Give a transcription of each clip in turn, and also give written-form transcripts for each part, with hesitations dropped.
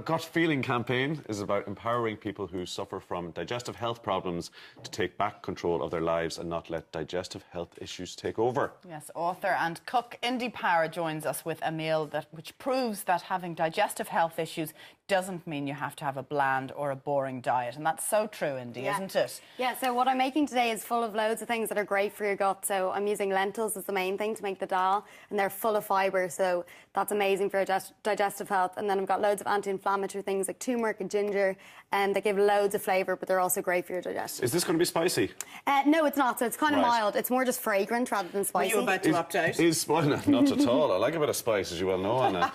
gut feeling campaign is about empowering people who suffer from digestive health problems to take back control of their lives and not let digestive health issues take over. Yes, author and cook Indy Power joins us with a meal which proves that having digestive health issues doesn't mean you have to have a bland or a boring diet. And that's so true, Indy, isn't it? Yeah, so what I'm making today is full of loads of things that are great for your gut. So I'm using lentils as the main thing to make the Dahl, and they're full of fibre, so that's amazing for digestive health. And then I've got loads of anti-inflammatory things like turmeric and ginger, and they give loads of flavour, but they're also great for your digestion. Is this going to be spicy? No, it's not. So it's kind of mild. It's more just fragrant rather than spicy. Were you about to opt out? Well, not at all. I like a bit of spice, as you well know, Anna.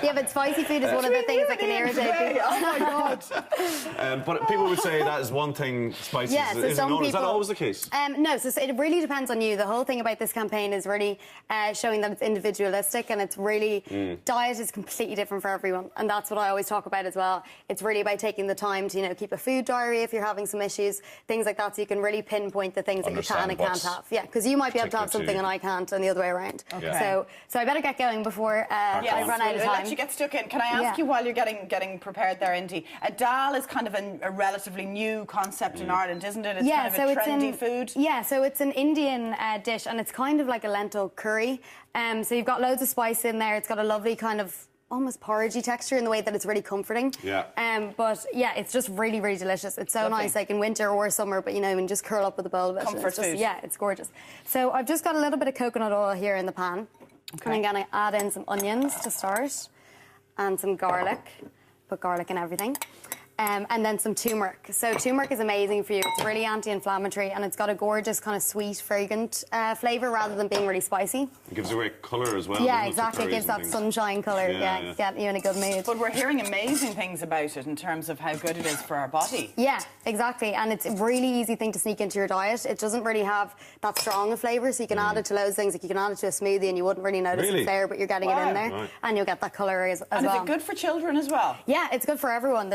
Yeah, but spicy food is one of the things that can irritate people. Oh my God. But people would say that is one thing, spicy is some known. people, Is that always the case? No, so it really depends on you. The whole thing about this campaign is really showing that it's individualistic, and it's really, diet is completely different for everyone. And that's what I always talk about as well. It's really about taking the time to, keep a food diary if you're having some issues, things like that, so you can really pinpoint the things that you can and can't have. Yeah, because you might be able to have something and I can't, and the other way around. Okay. So I better get going before I run out of time. I'll let you get stuck in. Can I ask you, while you're getting prepared there, Indy, Dahl is kind of a relatively new concept in Ireland, isn't it? It's kind of a trendy food. Yeah, so it's an Indian dish, and it's kind of like a lentil curry. So you've got loads of spice in there. It's got a lovely kind of almost porridgey texture in the way that it's really comforting. Yeah. But yeah, it's just really, really delicious. It's so nice, like in winter or summer, but and just curl up with a bowl of it. Comfort food. Yeah, it's gorgeous. So I've just got a little bit of coconut oil here in the pan. Okay. And I'm going to add in some onions to start, and some garlic. Put garlic in everything. And then some turmeric. So turmeric is amazing for you. It's really anti-inflammatory, and it's got a gorgeous kind of sweet, fragrant flavour rather than being really spicy. It gives a great colour as well. Yeah, exactly. It gives that sunshine colour. Yeah. Get you in a good mood. But we're hearing amazing things about it in terms of how good it is for our body. Yeah, exactly. And it's a really easy thing to sneak into your diet. It doesn't really have that strong a flavour, so you can add it to loads of things. Like you can add it to a smoothie and you wouldn't really notice it's there, but you're getting it in there. And you'll get that colour as well. And is it good for children as well? Yeah, it's good for everyone.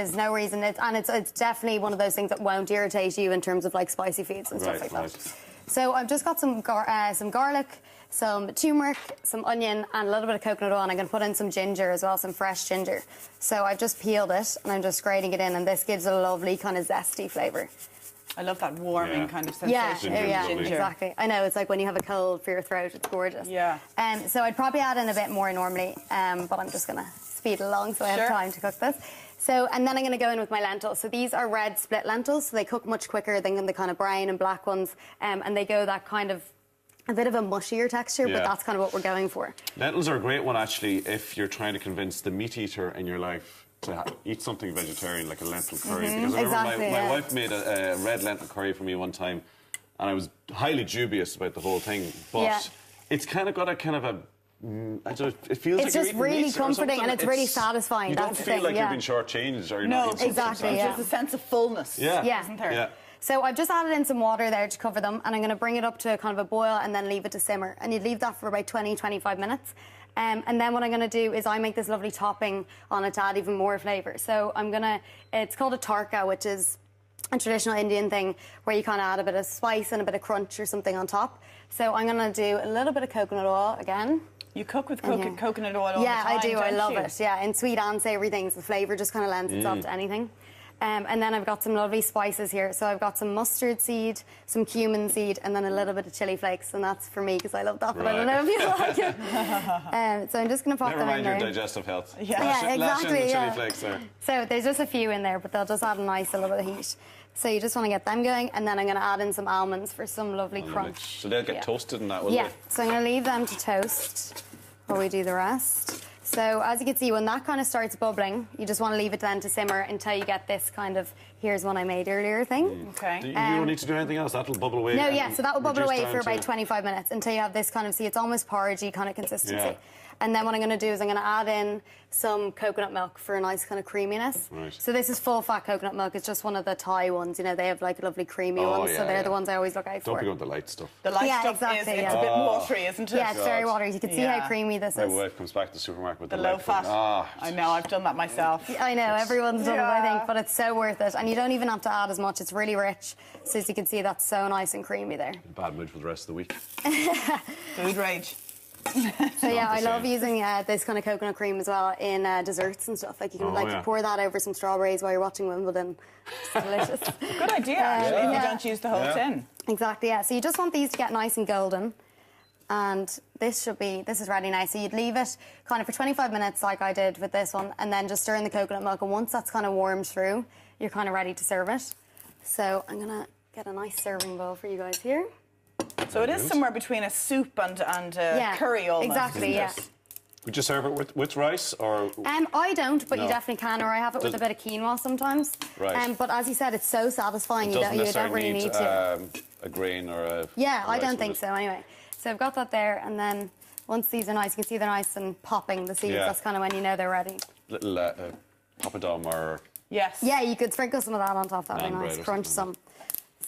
There's no reason. It's definitely one of those things that won't irritate you in terms of like spicy foods and stuff like that. So I've just got some garlic, some turmeric, some onion, and a little bit of coconut oil. And I'm going to put in some ginger as well, some fresh ginger. So I've just peeled it and I'm just grating it in, and this gives it a lovely kind of zesty flavour. I love that warming kind of sensation. Yeah, exactly. I know, it's like when you have a cold for your throat, it's gorgeous. Yeah. So I'd probably add in a bit more normally, but I'm just going to speed along so I have time to cook this. So, and then I'm going to go in with my lentils. So these are red split lentils, so they cook much quicker than the kind of brown and black ones, and they go that kind of a bit of a mushier texture, but that's kind of what we're going for. Lentils are a great one, actually, if you're trying to convince the meat eater in your life to eat something vegetarian, like a lentil curry. Because I remember my wife made a red lentil curry for me one time, and I was highly dubious about the whole thing. But it's kind of got a kind of a... I don't know, it feels it's like just really comforting, and it's really satisfying. You don't feel like you've been shortchanged, or you're not eating exactly. There's a sense of fullness, isn't there? Yeah. So I've just added in some water there to cover them, and I'm going to bring it up to kind of a boil and then leave it to simmer. And you'd leave that for about 20-25 minutes. And then what I'm going to do is I make this lovely topping on it to add even more flavour. So it's called a tarka, which is a traditional Indian thing where you kind of add a bit of spice and a bit of crunch or something on top. So I'm going to do a little bit of coconut oil again. You cook with coconut oil all the time, Yeah, I do. I love you? it. Yeah, in sweet and savoury things, the flavour just kind of lends itself to anything. And then I've got some lovely spices here. So I've got some mustard seed, some cumin seed, and then a little bit of chilli flakes. And that's for me because I love that, but I don't know if you like it. So I'm just going to pop them in there. Never mind your digestive health. Yeah, exactly. The chilli flakes there. So there's just a few in there, but they'll just add a nice little bit of heat. So you just want to get them going, and then I'm going to add in some almonds for some lovely crunch. So they'll get toasted in that, will they? Yeah, so I'm going to leave them to toast while we do the rest. So as you can see, when that kind of starts bubbling, you just want to leave it then to simmer until you get this kind of here's one I made earlier thing. Okay. You don't need to do anything else. That'll bubble away. No, so that will bubble away for about 25 minutes until you have this kind of, see, it's almost porridgey kind of consistency. Yeah. And then what I'm going to do is I'm going to add in some coconut milk for a nice kind of creaminess. Right. So this is full fat coconut milk. It's just one of the Thai ones. They have like lovely creamy ones. So they're the ones I always look out for. Don't be going with the light stuff. The light stuff it's a bit watery, isn't it? Yeah, it's very watery. You can see how creamy this is. My wife comes back to the supermarket with the low fat. I know, I've done that myself. I know, everyone's done it, I think, but it's so worth it. And you don't even have to add as much. It's really rich. So as you can see, that's so nice and creamy there. Bad mood for the rest of the week. Food rage. So yeah, I love using this kind of coconut cream as well in desserts and stuff. Like you can pour that over some strawberries while you're watching Wimbledon. It's delicious. Good idea, actually, if you don't use the whole tin. Exactly, yeah. So you just want these to get nice and golden. And this is ready now. So you'd leave it kind of for 25 minutes like I did with this one, and then just stir in the coconut milk. And once that's kind of warmed through, you're kind of ready to serve it. So I'm going to get a nice serving bowl for you guys here. So it is somewhere between a soup and a curry almost. Exactly, yeah. Would you serve it with rice or...? I don't, but you definitely can, or I have it with a bit of quinoa sometimes. Right. But as you said, it's so satisfying, you don't really need to. A grain or a... Yeah, I don't think so, anyway. So I've got that there, and then once these are nice, you can see they're nice and popping, the seeds. That's kind of when you know they're ready. Little poppadom or... Yes. Yeah, you could sprinkle some of that on top. That would be nice. Crunch some.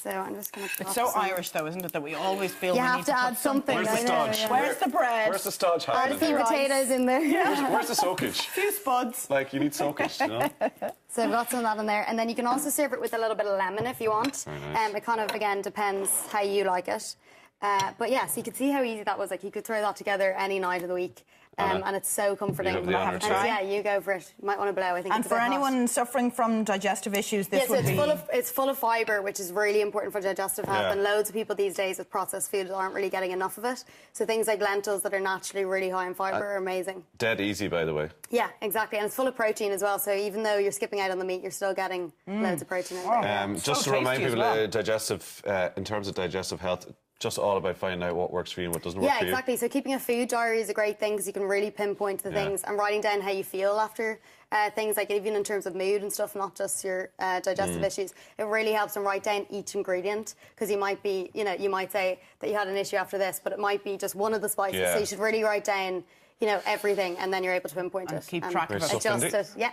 So I'm just going to... It's so Irish, though, isn't it, that we always feel you we have need to add something. Where's the stodge? Where's the bread? Where's the stodge? Add a few potatoes in there. Where's the soakage? A few spuds. Like, you need soakage, you know? So I've got some of that in there. And then you can also serve it with a little bit of lemon if you want. Very nice. It kind of, again, depends how you like it. But yeah, so you can see how easy that was. Like, you could throw that together any night of the week. And it's so comforting. You have the honour Yeah, you go for it. You might want to blow. I think. And for anyone suffering from digestive issues, this would be... it's full of fibre, which is really important for digestive health. And loads of people these days with processed food aren't really getting enough of it. So things like lentils that are naturally really high in fibre are amazing. Dead easy, by the way. Yeah, exactly. And it's full of protein as well. So even though you're skipping out on the meat, you're still getting loads of protein in there. Just to remind people, in terms of digestive health, just all about finding out what works for you and what doesn't work for you. Yeah, exactly. So keeping a food diary is a great thing because you can really pinpoint the things, and writing down how you feel after things, like even in terms of mood and stuff, not just your digestive issues. It really helps to write down each ingredient because you might be, you might say that you had an issue after this, but it might be just one of the spices. So you should really write down, everything, and then you're able to pinpoint it. Keep track of it. Adjust it. Yeah.